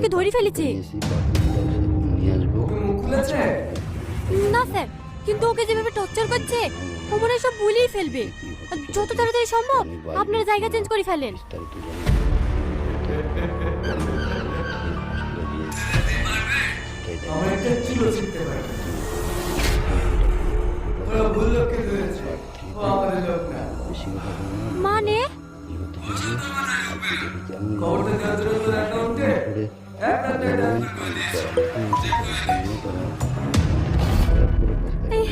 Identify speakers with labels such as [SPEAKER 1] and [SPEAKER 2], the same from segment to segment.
[SPEAKER 1] কে ধরে ফেলেছে। না স্যার, কিন্তু ওকে যেভাবে টর্চার করছে ও মনে হয় সব ভুলেই ফেলবে। যত তাড়াতাড়ি সম্ভব আপনারা জায়গা চেঞ্জ করে ফেলেন। মানে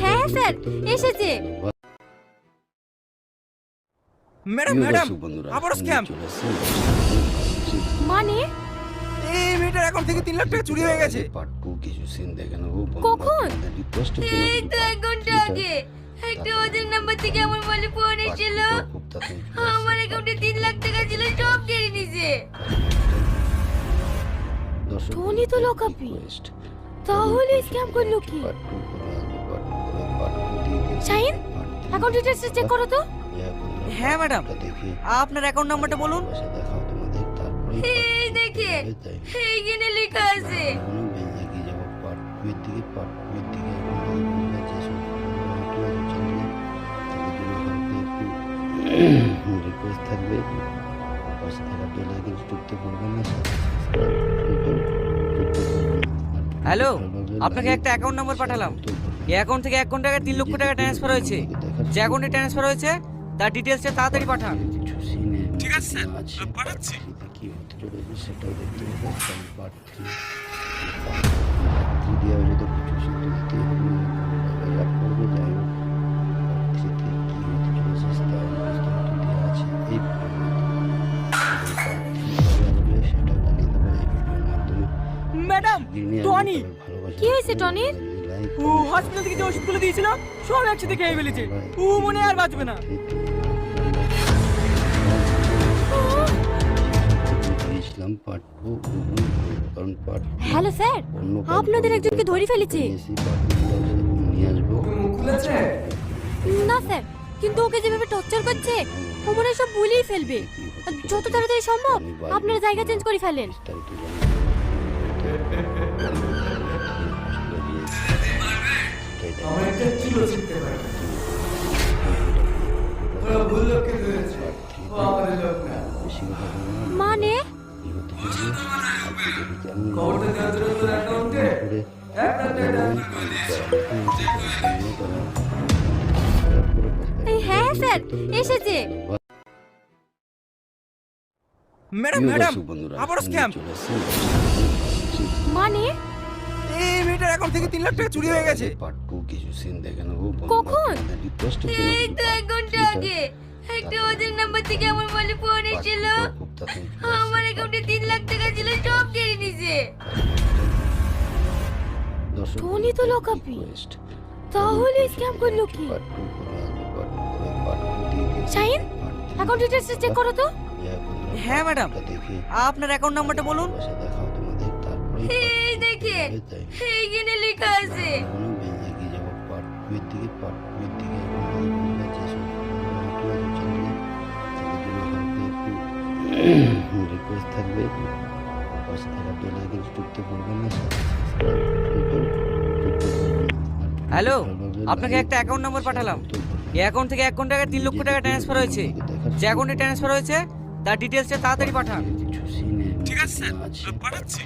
[SPEAKER 1] হ্যাঁ স্যার এসেছে।
[SPEAKER 2] ম্যাডাম ম্যাডাম আবারও স্ক্যাম।
[SPEAKER 1] মানে
[SPEAKER 2] এই মেয়েটার অ্যাকাউন্ট থেকে 3 লাখ টাকা চুরি হয়ে গেছে।
[SPEAKER 1] কখন? এই তো 1 ঘন্টা আগে একটা ওদের নাম্বার থেকে আমার মোবাইলে ফোন এসেছিল। আমার অ্যাকাউন্টে 3 লাখ টাকা ছিল, সব কেড়ে নিয়েছে। টনি তো লোকাপি, তাহলে স্ক্যাম করলো কি? শাহিন অ্যাকাউন্ট ডিটেইলস চেক করো তো।
[SPEAKER 2] হ্যাঁ ম্যাডাম, আপনার অ্যাকাউন্ট নাম্বারটা বলুন।
[SPEAKER 1] এই দেখে এইখানে লেখা আছে।
[SPEAKER 2] হ্যালো, আপনাকে একটা অ্যাকাউন্ট নাম্বার পাঠালাম। এই অ্যাকাউন্ট থেকে 1 ঘন্টা আগে 3 লক্ষ টাকা ট্রান্সফার হয়েছে। যে অ্যাকাউন্টে ট্রান্সফার হয়েছে তার ডিটেইলসটা তাড়াতাড়ি পাঠান। ঠিক আছে স্যার, পাঠাচ্ছি। ম্যাডাম, টনি
[SPEAKER 1] কি হয়েছে টনির?
[SPEAKER 2] ও হসপিটাল থেকে যে ওষুধগুলো দিয়েছিল সব একসাথে খেয়ে ফেলেছে। ও মনে হয় আর বাঁচবে না।
[SPEAKER 1] হ্যালো স্যার, আপনাদের একজনকে ধরে ফেলেছে। না স্যার, কিন্তু ওকে যেভাবে টর্চার করছে ও মনে হয় সব ভুলেই ফেলবে। যত তাড়াতাড়ি সম্ভব আপনারা জায়গা চেঞ্জ করে ফেলেন। মানে হ্যাঁ স্যার এসেছে।
[SPEAKER 2] ম্যাডাম ম্যাডাম আবারও স্ক্যাম।
[SPEAKER 1] মানে
[SPEAKER 2] এই মেয়েটার অ্যাকাউন্ট থেকে 3 লাখ টাকা চুরি হয়ে গেছে।
[SPEAKER 1] কখন? এই তো 1 ঘন্টা আগে একটা ওদের নাম্বার থেকে আমার মোবাইলে ফোন এসেছিল। আমার অ্যাকাউন্টে 3 লাখ টাকা ছিল, সব কেড়ে নিয়েছে। টনি তো লোকাপি, তাহলে স্ক্যাম করলো কি? শাহিন অ্যাকাউন্ট ডিটেইলস চেক করো তো।
[SPEAKER 2] হ্যাঁ ম্যাডাম, আপনার অ্যাকাউন্ট নাম্বারটা বলুন।
[SPEAKER 1] এই দেখে এইখানে লেখা আছে।
[SPEAKER 2] হ্যালো, আপনাকে একটা অ্যাকাউন্ট নাম্বার পাঠালাম। এই অ্যাকাউন্ট থেকে 1 ঘন্টা আগে 3 লক্ষ টাকা ট্রান্সফার হয়েছে। যে অ্যাকাউন্টে ট্রান্সফার হয়েছে তার ডিটেইলসটা তাড়াতাড়ি পাঠান। ঠিক আছে স্যার, পাঠাচ্ছি।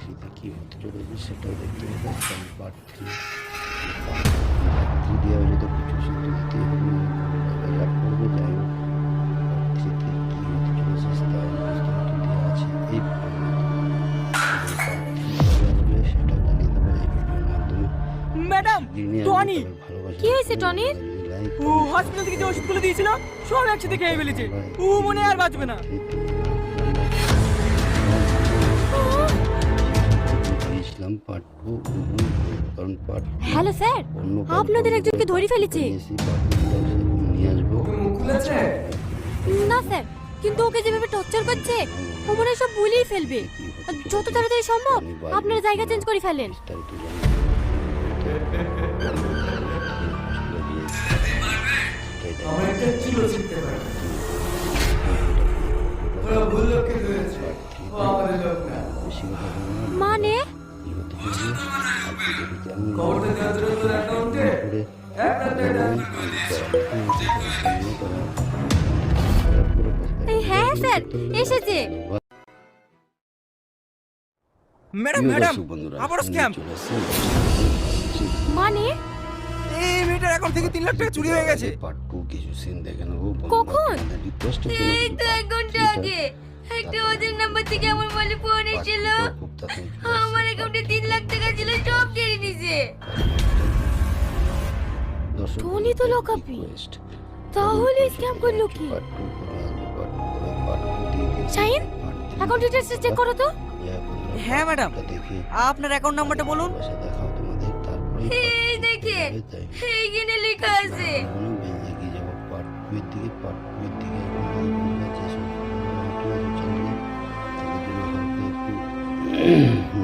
[SPEAKER 2] ম্যাডাম, টনি
[SPEAKER 1] কি হয়েছে টনির?
[SPEAKER 2] ও হসপিটাল থেকে যে ওষুধগুলো দিয়েছিল সব একসাথে খেয়ে ফেলেছে। ও মনে হয় আর বাঁচবে না।
[SPEAKER 1] হ্যালো স্যার, আপনাদের একজনকে ধরে ফেলেছে। না স্যার, কিন্তু ওকে যেভাবে টর্চার করছে ও মনে হয় সব ভুলেই ফেলবে। যত তাড়াতাড়ি সম্ভব আপনারা জায়গা চেঞ্জ করে ফেলেন।
[SPEAKER 3] আমার একটা ছিল শিখতে পারে। ওরা ভুল লোককে ধরেছে।
[SPEAKER 1] মানে হ্যাঁ স্যার এসেছে।
[SPEAKER 2] ম্যাডাম ম্যাডাম আবার স্ক্যাম।
[SPEAKER 1] মানে
[SPEAKER 2] এই মেয়েটার অ্যাকাউন্ট থেকে 3 লাখ টাকা চুরি হয়ে গেছে।
[SPEAKER 1] কখন? এই তো 1 ঘন্টা আগে একটা ওদের নাম্বার থেকে আমার মোবাইলে ফোন এসেছিল। আমার অ্যাকাউন্টে 3 লাখ টাকা ছিল, সব কেড়ে নিয়েছে। টনি তো লোকাপি, তাহলে স্ক্যাম করলো কি? শাহিন অ্যাকাউন্ট ডিটেইলস চেক করো তো।
[SPEAKER 2] হ্যাঁ ম্যাডাম, আপনার অ্যাকাউন্ট নাম্বারটা বলুন।
[SPEAKER 1] এই দেখে এইখানে লেখা আছে।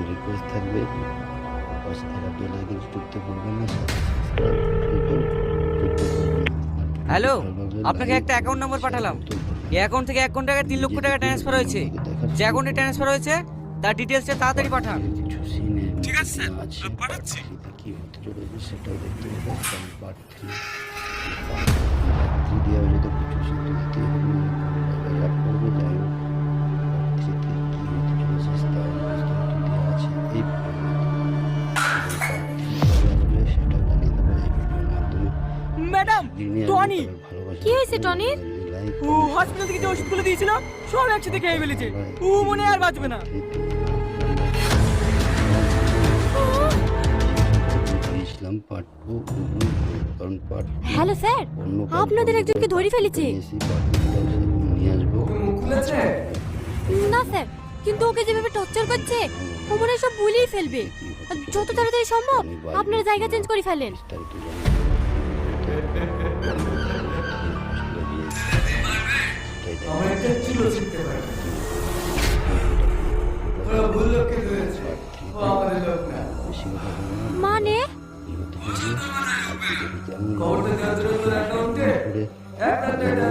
[SPEAKER 3] রিকোয়েস্ট থাকবে পয়সা টাকা পেলে কিন্তু ঢুকতে পারবে না।
[SPEAKER 2] হ্যালো, আপনাকে একটা অ্যাকাউন্ট নাম্বার পাঠালাম। এই অ্যাকাউন্ট থেকে 1 ঘন্টা আগে 3 লক্ষ টাকা ট্রান্সফার হয়েছে। যে অ্যাকাউন্টে ট্রান্সফার হয়েছে তার ডিটেইলসটা তাড়াতাড়ি পাঠান। ঠিক আছে স্যার, পাঠাচ্ছি।
[SPEAKER 3] কি হতে চলেছে সেটাও দেখতে হবে। পার্ট 3 দেওয়া হলে তো কিছু সিদ্ধ দিতে হবে, করবে। যাই হোক পার্ট 3 কি হতে চলেছে তার বিস্তারিত দেওয়া আছে এই সেটাও জানিয়ে দেবো এই ভিডিওর মাধ্যমে।
[SPEAKER 2] ম্যাডাম টনি,
[SPEAKER 1] কি হয়েছে টনির?
[SPEAKER 2] ও হসপিটাল থেকে যে ওষুধগুলো দিয়েছিল সব একসাথে খেয়ে ফেলেছে। ও মনে আর বাঁচবে না।
[SPEAKER 3] ইসলাম পার্ট 2 কারণ পার্ট
[SPEAKER 1] হ্যালো স্যার, আপনাদের একজনকে ধরে ফেলেছে।
[SPEAKER 3] নিয়ে আসবো।
[SPEAKER 1] না স্যার, কিন্তু ওকে যেভাবে টর্চার করছে ও মনে হয় সব ভুলিয়ে ফেলবে। যত তাড়াতাড়ি সম্ভব আপনারা জায়গা চেঞ্জ করে ফেলেন।
[SPEAKER 3] বিস্তারিত
[SPEAKER 4] আমার একটা ছিল শিখতে পারে ওরা ভুল লোককে ধরেছে, ও আমাদের লোক না।
[SPEAKER 1] মানে
[SPEAKER 4] খবরটা দেওয়ার জন্য তোর অ্যাকাউন্টে 1 লাখ টাকা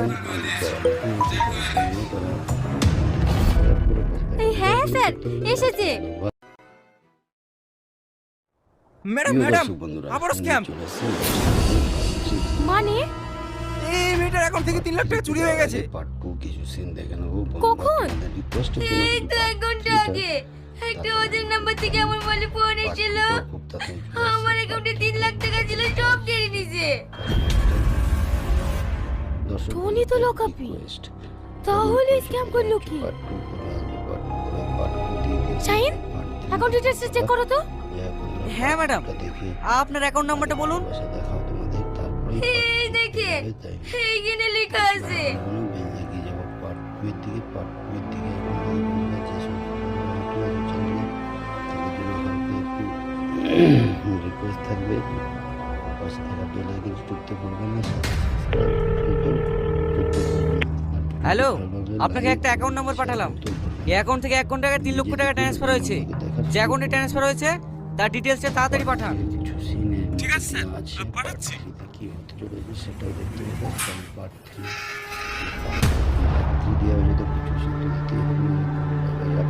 [SPEAKER 1] হ্যাঁ স্যার এসেছে।
[SPEAKER 2] ম্যাডাম ম্যাডাম আবার স্ক্যাম।
[SPEAKER 1] মানে
[SPEAKER 2] এই মেয়েটার অ্যাকাউন্ট থেকে 3 লাখ টাকা চুরি হয়ে গেছে।
[SPEAKER 3] পার্ট 2 কিছু সিন দেখে নেবো।
[SPEAKER 1] কখন?
[SPEAKER 3] রিকোয়েস্ট
[SPEAKER 1] এই তো 1 ঘন্টা আগে একটা ওদের নাম্বার থেকে আমার মোবাইলে ফোন এসেছিল। আমার অ্যাকাউন্টে 3 লাখ টাকা ছিল, সব কেড়ে নিয়েছে। টনি তো লোকাপি, তাহলে স্ক্যাম করলো কি? শাহিন অ্যাকাউন্ট ডিটেইলস চেক করো তো।
[SPEAKER 2] হ্যাঁ ম্যাডাম, আপনার অ্যাকাউন্ট নাম্বারটা বলুন।
[SPEAKER 1] এই দেখে এইখানে লেখা আছে।
[SPEAKER 3] রিকোয়েস্ট থাকবে পয়সা টাকা পেলে কিন্তু ঢুকতে পারবে না।
[SPEAKER 2] হ্যালো, আপনাকে একটা অ্যাকাউন্ট নাম্বার পাঠালাম। এই অ্যাকাউন্ট থেকে 1 ঘন্টা আগে 3 লক্ষ টাকা ট্রান্সফার হয়েছে। যে অ্যাকাউন্টে ট্রান্সফার হয়েছে তার ডিটেইলসটা তাড়াতাড়ি পাঠান। ঠিক আছে স্যার, পাঠাচ্ছি।
[SPEAKER 3] কি হতে চলেছে সেটাও দেখতে হবে। পার্ট 3 দেওয়া হলে তো কিছু সিদ্ধ দিতে হবে,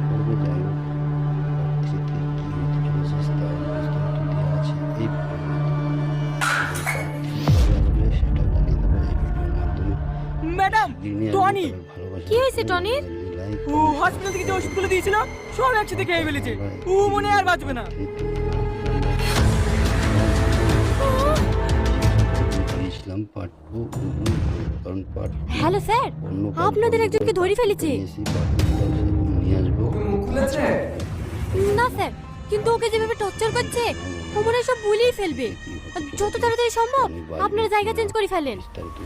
[SPEAKER 3] করবে। যাই হোক পার্ট 3 কি হতে চলেছে তার বিস্তারিত দেওয়া আছে এই সেটাও জানিয়ে দেবো এই ভিডিওর মাধ্যমে।
[SPEAKER 2] ম্যাডাম টনি,
[SPEAKER 1] কি হয়েছে টনির?
[SPEAKER 2] ও হসপিটাল থেকে যে ওষুধগুলো দিয়েছিল সব একসাথে খেয়ে ফেলেছে। ও মনে আর বাঁচবে না।
[SPEAKER 3] ইসলাম পার্ট 2 কারণ পার্ট
[SPEAKER 1] হ্যালো স্যার, আপনাদের একজনকে ধরে ফেলেছে।
[SPEAKER 3] নিয়ে আসবো।
[SPEAKER 4] খুলেছে
[SPEAKER 1] না স্যার, কিন্তু ওকে যেভাবে টর্চার করছে ও মনে হয় সব ভুলিয়ে ফেলবে। যত তাড়াতাড়ি সম্ভব আপনারা জায়গা চেঞ্জ করে ফেলেন।
[SPEAKER 3] বিস্তারিত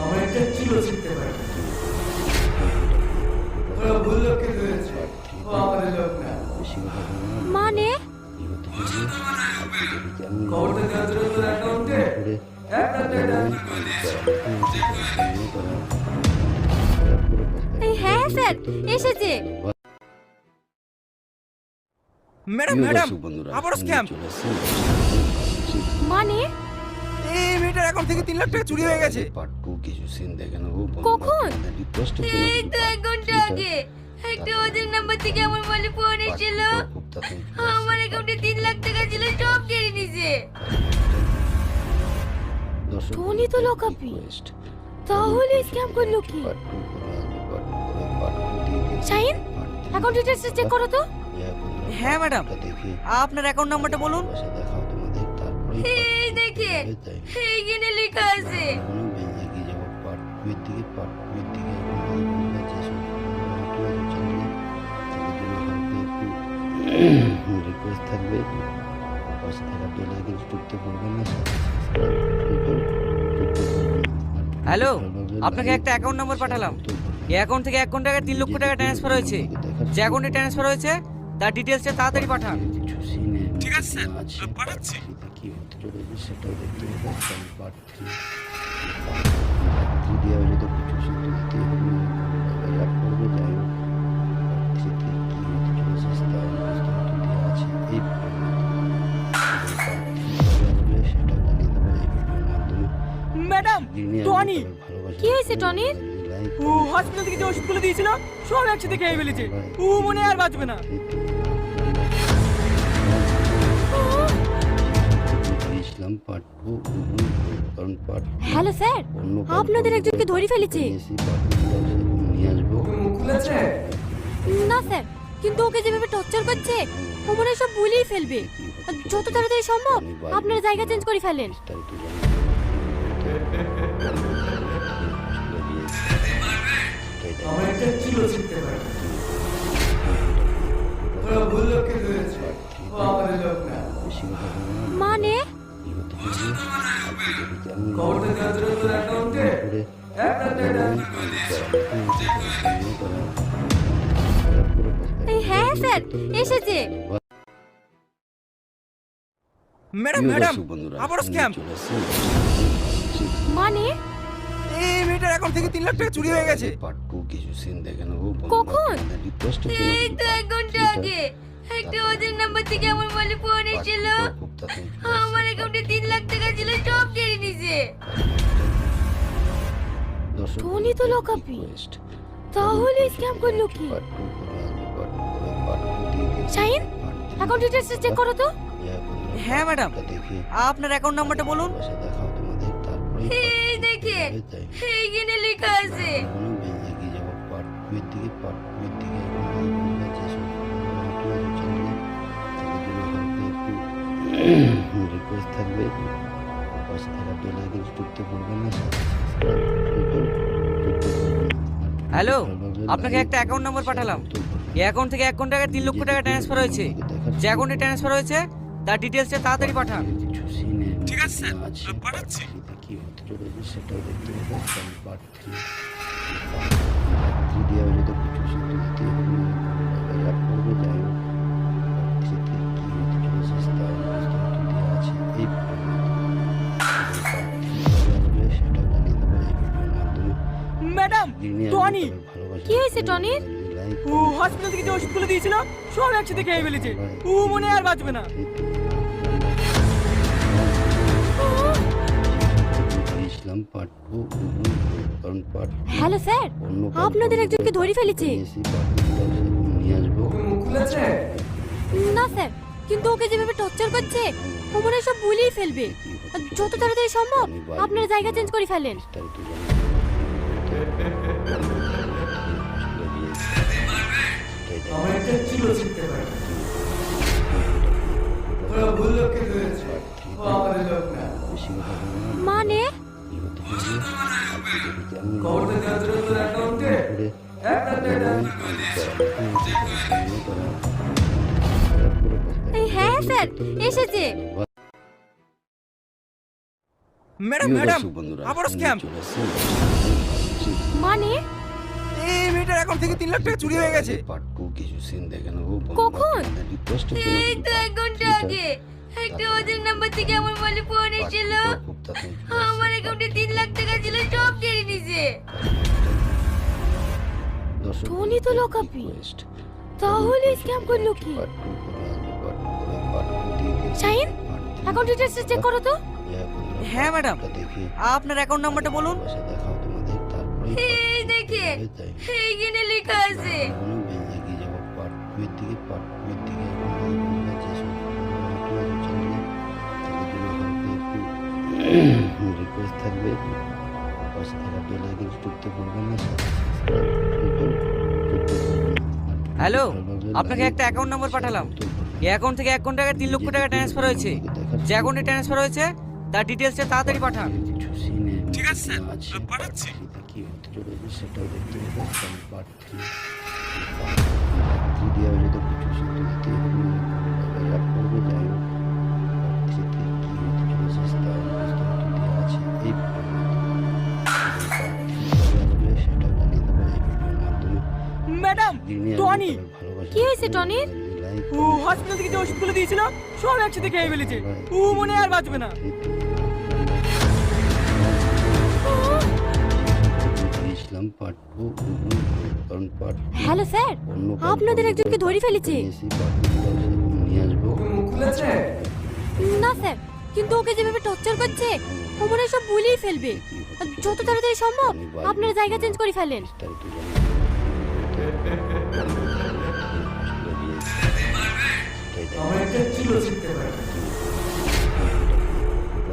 [SPEAKER 4] আমার একটা ছিল শিখতে পারে ওরা ভুল লোককে ধরেছে, ও আমাদের লোক না।
[SPEAKER 1] মানে
[SPEAKER 4] খবরটা দেওয়ার জন্য তোর অ্যাকাউন্টে 1 লাখ টাকা
[SPEAKER 1] হ্যাঁ স্যার এসেছে।
[SPEAKER 2] ম্যাডাম ম্যাডাম আবার স্ক্যাম।
[SPEAKER 1] মানে
[SPEAKER 2] এই মেয়েটার অ্যাকাউন্ট থেকে 3 লাখ টাকা চুরি হয়ে গেছে।
[SPEAKER 3] পার্ট 2 কিছু সিন দেখে নেবো।
[SPEAKER 1] কখন?
[SPEAKER 3] রিকোয়েস্টের
[SPEAKER 1] এই তো 1 ঘন্টা আগে একটা ওদের নাম্বার থেকে আমার মোবাইলে ফোন এসেছিল। আমার অ্যাকাউন্টে 3 লাখ টাকা ছিল, সব কেড়ে নিছে।
[SPEAKER 3] টনি তো লোকাপি,
[SPEAKER 1] তাহলে স্ক্যাম করলো কি? শাহিন, অ্যাকাউন্ট ডিটেইলস চেক করো তো।
[SPEAKER 2] হ্যাঁ ম্যাডাম, আপনার অ্যাকাউন্ট নাম্বারটা বলুন।
[SPEAKER 1] এই দেখেন, এইখানে লেখা আছে।
[SPEAKER 3] রিকোয়েস্ট থাকবে, পাশে থাকা বেল আইকন টিপতে ভুলবেন না।
[SPEAKER 2] হ্যালো, আপনাকে একটা অ্যাকাউন্ট নাম্বার পাঠালাম। এই অ্যাকাউন্ট থেকে 1 ঘন্টা আগে 3 লক্ষ টাকা ট্রান্সফার হয়েছে। যে অ্যাকাউন্টে ট্রান্সফার হয়েছে তার ডিটেইলসটা তাড়াতাড়ি পাঠান।
[SPEAKER 3] ঠিক আছে স্যার, পাঠাচ্ছি। কি হতে চলেছে সেটাও দেখতে হবে। পার্ট 3 ভিডিও যদি কিছু শিখতে দিতে লাভ করবে, যাই হোক পার্ট 3 তে কি হতে চলেছে তার বিস্তারিত দেওয়া আছে এই সেটাও জানিয়ে দেবো এই ভিডিওর মাধ্যমে।
[SPEAKER 2] ম্যাডাম, টনি
[SPEAKER 1] কি হয়েছে টনির?
[SPEAKER 2] ও হসপিটাল থেকে যে ওষুধগুলো দিয়েছিল সব একসাথে খেয়ে ফেলেছে। ও মনে হয় আর বাঁচবে না।
[SPEAKER 3] ইসলাম পার্ট 2 কারণ পার্ট
[SPEAKER 1] হ্যালো স্যার, আপনাদের একজনকে ধরে ফেলেছে।
[SPEAKER 3] নিয়ে আসবো।
[SPEAKER 4] মুখ খুলেছে?
[SPEAKER 1] না স্যার, কিন্তু ওকে যেভাবে টর্চার করছে ও মনে হয় সব ভুলেই ফেলবে। যত তাড়াতাড়ি সম্ভব আপনারা জায়গা চেঞ্জ করে ফেলেন।
[SPEAKER 3] বিস্তারিত
[SPEAKER 4] আমার একটা ছিল শিখতে পারি। ওরা ভুল লোককে ধরেছে, ও আমাদের লোক না।
[SPEAKER 1] মানে
[SPEAKER 4] খবরটা দেওয়ার জন্য তোর অ্যাকাউন্টে 1 লাখ টাকা
[SPEAKER 1] হ্যাঁ স্যার, এসেছে।
[SPEAKER 2] ম্যাডাম ম্যাডাম, আবার স্ক্যাম।
[SPEAKER 1] মানে
[SPEAKER 2] এই মেয়েটার অ্যাকাউন্ট থেকে 3 লাখ টাকা চুরি হয়ে গেছে।
[SPEAKER 3] পার্ট 2 কিছু সিন দেখে নেবো।
[SPEAKER 1] কখন?
[SPEAKER 3] রিকোয়েস্টের
[SPEAKER 1] এই তো 1 ঘন্টা আগে একটা ওদের নাম্বার থেকে আমার মোবাইলে ফোন এসেছিল। আমার অ্যাকাউন্টে 3 লাখ টাকা ছিল, সব কেড়ে নিছে। টনি তো লোকাপি, তাহলে স্ক্যাম করলো কি? শাহিন, অ্যাকাউন্ট ডিটেইলস চেক করো তো।
[SPEAKER 2] হ্যাঁ ম্যাডাম, আপনার অ্যাকাউন্ট নাম্বারটা বলুন।
[SPEAKER 1] এই দেখেন, এইখানে লেখা আছে।
[SPEAKER 3] রিকোয়েস্ট থাকবে, পাশে থাকা বেল আইকন টিপতে ভুলবেন না।
[SPEAKER 2] হ্যালো, আপনাকে একটা অ্যাকাউন্ট নাম্বার পাঠালাম। এই অ্যাকাউন্ট থেকে 1 ঘন্টা আগে 3 লক্ষ টাকা ট্রান্সফার হয়েছে। যে অ্যাকাউন্টে ট্রান্সফার হয়েছে তার ডিটেইলসটা তাড়াতাড়ি পাঠান।
[SPEAKER 3] ঠিক আছে স্যার, পাঠাচ্ছি। কি হতে চলেছে সেটাও দেখতে হবে। পার্ট 3 ভিডিও যদি কিছু শিখতে দিতে লাভ করবে, যাই হোক পার্ট 3 তে কি হতে চলেছে তার বিস্তারিত দেওয়া আছে এই সেটাও জানিয়ে দেবো এই ভিডিওর মাধ্যমে।
[SPEAKER 2] ম্যাডাম, টনি
[SPEAKER 1] কি হয়েছে টনির?
[SPEAKER 2] ও হসপিটাল থেকে যে ওষুধগুলো দিয়েছিল সব একসাথে খেয়ে ফেলেছে। ও মনে হয় আর বাঁচবে না।
[SPEAKER 3] ইসলাম পার্ট 2 কারণ পার্ট
[SPEAKER 1] হ্যালো স্যার, আপনাদের একজনকে ধরে ফেলেছে।
[SPEAKER 3] নিয়ে আসবো।
[SPEAKER 4] মুখ খুলেছে?
[SPEAKER 1] না স্যার, কিন্তু ওকে যেভাবে টর্চার করছে ও মনে হয় সব ভুলেই ফেলবে। যত তাড়াতাড়ি সম্ভব আপনারা জায়গা চেঞ্জ করে ফেলেন।
[SPEAKER 3] বিস্তারিত
[SPEAKER 4] আমার একটা ছিল শিখতে পারি। ওরা ভুল লোককে ধরেছে, ও আমাদের লোক না।
[SPEAKER 1] মানে
[SPEAKER 4] খবরটা দেওয়ার জন্য তোর অ্যাকাউন্টে 1 লাখ টাকা
[SPEAKER 1] হ্যাঁ স্যার, এসেছে।
[SPEAKER 2] ম্যাডাম ম্যাডাম, আবার স্ক্যাম।
[SPEAKER 1] মানে
[SPEAKER 2] এই মেয়েটার অ্যাকাউন্ট থেকে 3 লাখ টাকা চুরি হয়ে গেছে।
[SPEAKER 3] পার্ট 2 কিছু সিন দেখে নেবো।
[SPEAKER 1] কখন?
[SPEAKER 3] রিকোয়েস্টের
[SPEAKER 1] এই তো 1 ঘন্টা আগে একটা ওদের নাম্বার থেকে আমার মোবাইলে ফোন এসেছিল। আমার অ্যাকাউন্টে 3 লাখ টাকা ছিল, সব কেড়ে নিছে। টনি তো লোকাপি, তাহলে স্ক্যাম করলো কি? শাহিন, অ্যাকাউন্ট ডিটেইলস চেক করো তো।
[SPEAKER 2] হ্যাঁ ম্যাডাম, আপনার অ্যাকাউন্ট নাম্বারটা বলুন।
[SPEAKER 3] দেখাও তোমাদের
[SPEAKER 1] এই দেখেন এইখানে লেখা আছে।
[SPEAKER 3] এগিয়ে যাবো পার্ট 2 এর দিকে। পার্ট 2 এর দিকে আমরা যেসব নতুন চ্যানেলে তাদের জন্য একটু রিকোয়েস্ট থাকবে, পাশে থাকা বেল আইকন টিপতে ভুলবেন না।
[SPEAKER 2] হ্যালো, আপনাকে একটা অ্যাকাউন্ট নম্বর পাঠালাম। এই অ্যাকাউন্ট থেকে 1 কোটি টাকা 3 লক্ষ টাকা ট্রান্সফার হয়েছে। যে অ্যাকাউন্টে ট্রান্সফার হয়েছে তার ডিটেলসটা তাড়াতাড়ি পাঠান।
[SPEAKER 3] ঠিক আছে স্যার, আমি পাঠাচ্ছি। কি হতে চলেছে সেটাও দেখতে হবে। পার্ট 3 দেওয়া হলে তো কিছু সত্যি অ্যাড করবে। যাই হোক, পার্ট 3 তে কি হতে চলেছে তার বিস্তারিত দেওয়া আছে এই সেটা জানিয়ে দেবো এই ভিডিওর মাধ্যমে।
[SPEAKER 5] ম্যাডাম, টনি
[SPEAKER 1] কি হয়েছে টনির?
[SPEAKER 5] ও হসপিটাল থেকে যে ওষুধগুলো দিয়েছিল সব একসাথে খেয়ে ফেলেছে। ও মনে হয় আর বাঁচবে না।
[SPEAKER 3] ইসলাম পার্ট 2 কারণ পার্ট
[SPEAKER 1] হ্যালো স্যার, আপনাদের একজনকে ধরে ফেলেছে।
[SPEAKER 3] নিয়ে আসবো।
[SPEAKER 4] মুখ খুলেছে?
[SPEAKER 1] না স্যার, কিন্তু ওকে যেভাবে টর্চার করছে ও মনে হয় সব ভুলেই ফেলবে। যত তাড়াতাড়ি সম্ভব আপনারা জায়গা চেঞ্জ করে ফেলেন।
[SPEAKER 4] আমার একটা ছিল শিখতে পারে।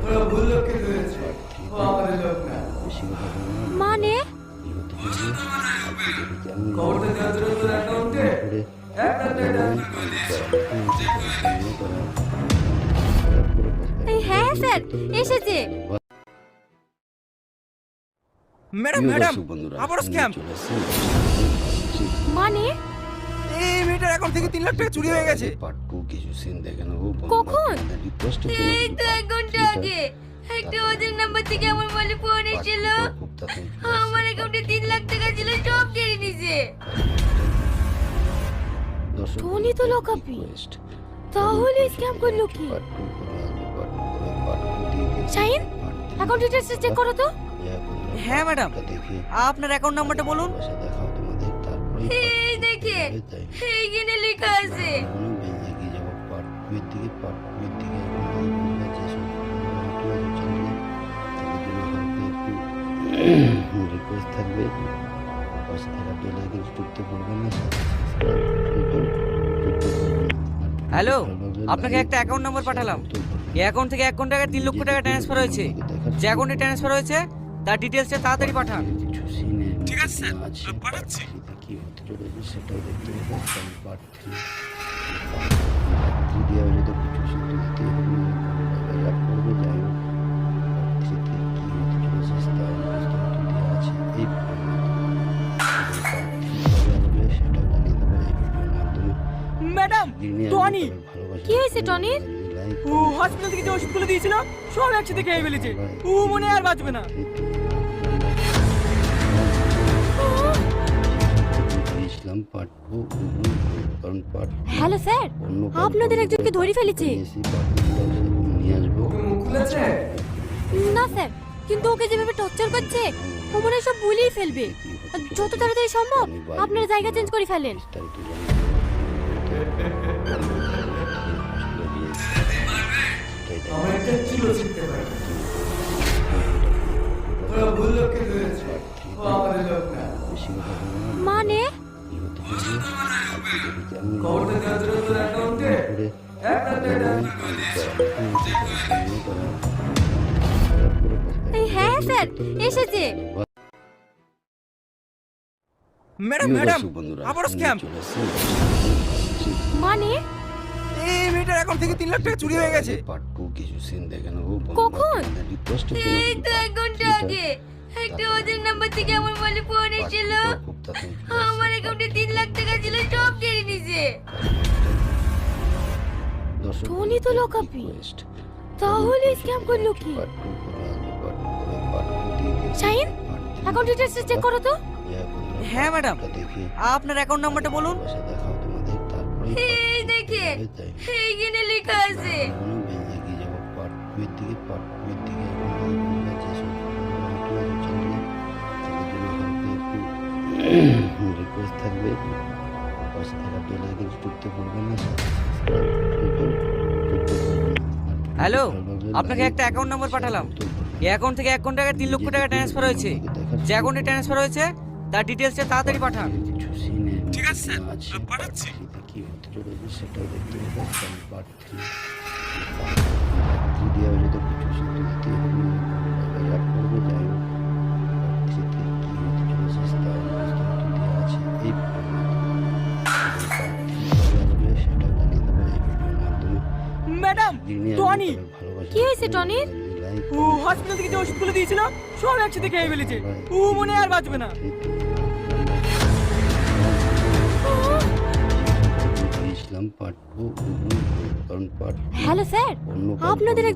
[SPEAKER 4] ওরা ভুল লোককে ধরেছে, ও আমাদের লোক না।
[SPEAKER 1] মানে
[SPEAKER 4] খবরটা দেওয়ার জন্য তোর অ্যাকাউন্টে 1 লাখ টাকা
[SPEAKER 1] হ্যাঁ স্যার, এসেছে।
[SPEAKER 5] ম্যাডাম ম্যাডাম, আবারও স্ক্যাম।
[SPEAKER 1] মানে
[SPEAKER 5] এই মেয়েটার অ্যাকাউন্ট থেকে 3 লাখ টাকা চুরি হয়ে গেছে।
[SPEAKER 3] পার্ট 2 কিছু সিন দেখে নেবো।
[SPEAKER 1] কখন?
[SPEAKER 3] রিকোয়েস্ট
[SPEAKER 1] এই তো 1 ঘন্টা আগে একটা ওদের নাম্বার থেকে আমার মোবাইলে ফোন এসেছিল। আমার অ্যাকাউন্টে 3 লাখ টাকা ছিল, সব কেড়ে নিয়েছে। টনি তো লোকাপি, তাহলে স্ক্যাম করলো কি? শাহিন, অ্যাকাউন্ট ডিটেইলস চেক করো তো।
[SPEAKER 2] হ্যাঁ ম্যাডাম, আপনার অ্যাকাউন্ট নাম্বারটা বলুন।
[SPEAKER 1] এই দেখেন এইখানে লেখা আছে।
[SPEAKER 3] এগিয়ে যাবো পার্ট 2 এর দিকে। পার্ট 2 এর দিকে আমরা যেসব নতুন চ্যানেলে তাদের জন্য একটু রিকোয়েস্ট থাকবে, পাশে থাকা বেল আইকন টিপতে ভুলবেন না।
[SPEAKER 2] হ্যালো, আপনাকে একটা অ্যাকাউন্ট নম্বর পাঠালাম। এই অ্যাকাউন্ট থেকে 1 কোটি টাকা 3 লক্ষ টাকা ট্রান্সফার হয়েছে। যে অ্যাকাউন্টে ট্রান্সফার হয়েছে তার ডিটেলসটা তাড়াতাড়ি পাঠান।
[SPEAKER 3] ঠিক আছে স্যার, আমি পাঠাচ্ছি। কি হতে চলেছে সেটাও দেখতে হবে। পার্ট 3 দেওয়া হলে তো কিছু সত্যি অ্যাড করবে। যাই হোক, পার্ট 3 তে কি হতে চলেছে তার বিস্তারিত দেওয়া আছে এই সেটা জানিয়ে দেবো এই ভিডিওর মাধ্যমে।
[SPEAKER 5] ম্যাডাম, টনি
[SPEAKER 1] কি হয়েছে টনির?
[SPEAKER 5] ও হসপিটাল থেকে যে ওষুধগুলো দিয়েছিল সব একসাথে খেয়ে ফেলেছে। ও মনে হয় আর বাঁচবে না।
[SPEAKER 3] ইসলাম পার্ট 2 কারণ পার্ট
[SPEAKER 1] হ্যালো স্যার, আপনাদের একজনকে ধরে ফেলেছে।
[SPEAKER 3] নিয়ে আসবো।
[SPEAKER 4] মুখ খুলেছে?
[SPEAKER 1] না স্যার, কিন্তু ওকে যেভাবে টর্চার করছে ও মনে হয় সব ভুলেই ফেলবে। যত তাড়াতাড়ি সম্ভব আপনারা জায়গা চেঞ্জ করে ফেলেন।
[SPEAKER 4] আমার একটা ছিল শিখতে পারে। ওরা ভুল লোককে ধরেছে, ও আমাদের লোক না।
[SPEAKER 1] মানে
[SPEAKER 4] খবরটা দেওয়ার জন্য তোর অ্যাকাউন্টে 1 লাখ টাকা
[SPEAKER 1] হ্যাঁ স্যার, এসেছে।
[SPEAKER 5] ম্যাডাম ম্যাডাম, আবারও স্ক্যাম।
[SPEAKER 1] মানে
[SPEAKER 5] এই মেয়েটার অ্যাকাউন্ট থেকে 3 লাখ টাকা চুরি হয়ে গেছে।
[SPEAKER 3] পার্ট 2 কিছু সিন দেখে নেবো।
[SPEAKER 1] কখন?
[SPEAKER 3] রিকোয়েস্ট
[SPEAKER 1] এই তো 1 ঘন্টা আগে একটা ওদের নাম্বার থেকে আমার মোবাইলে ফোন এসেছিল। আমার অ্যাকাউন্টে 3 লাখ টাকা ছিল, সব কেড়ে নিয়েছে। টনি তো লোকাপি, তাহলে স্ক্যাম করলো কি? শাহিন, অ্যাকাউন্ট ডিটেইলস চেক করো তো।
[SPEAKER 2] হ্যাঁ ম্যাডাম, আপনার অ্যাকাউন্ট নাম্বারটা বলুন।
[SPEAKER 1] এই দেখেন এইখানে লেখা আছে।
[SPEAKER 3] এগিয়ে যাবো পার্ট 2 এর দিকে। পার্ট 2 এর দিকে আমরা যেসব নতুন চ্যানেলে তাদের জন্য একটু রিকোয়েস্ট থাকবে, পাশে থাকা বেল আইকন টিপতে ভুলবেন না।
[SPEAKER 2] হ্যালো, আপনাকে একটা অ্যাকাউন্ট নম্বর পাঠালাম। এই অ্যাকাউন্ট থেকে 1 কোটি টাকা 3 লক্ষ টাকা ট্রান্সফার হয়েছে। যে অ্যাকাউন্টে ট্রান্সফার হয়েছে তার ডিটেলসটা তাড়াতাড়ি পাঠান।
[SPEAKER 3] কিছু সিনে
[SPEAKER 4] ঠিক আছে স্যার,
[SPEAKER 3] আছে,
[SPEAKER 4] পাঠাচ্ছি।
[SPEAKER 3] পার্ট থ্রিতে কি হতে চলেছে সেটাও দেখতে পাচ্ছেন। পার্ট থ্রি দেওয়া হয়েছে তো কিছু সত্যি আপ করবে, যাই হোক পার্ট থ্রিতে কি হতে চলেছে তার বিস্তারিত দেওয়া আছে এই সেটাও জানিয়ে দেবো এই ভিডিওর মাধ্যমে।
[SPEAKER 5] ম্যাডাম, টনি
[SPEAKER 1] কি হয়েছে টনির?
[SPEAKER 5] ও হসপিটাল থেকে যে ওষুধগুলো দিয়েছিল সব একসাথে খেয়ে ফেলেছে। ও মনে হয় আর বাঁচবে না।
[SPEAKER 3] দিয়েছিলাম পার্ট টু, কারণ পার্ট
[SPEAKER 1] হ্যালো স্যার,
[SPEAKER 3] অন্য
[SPEAKER 1] আপনাদের একজন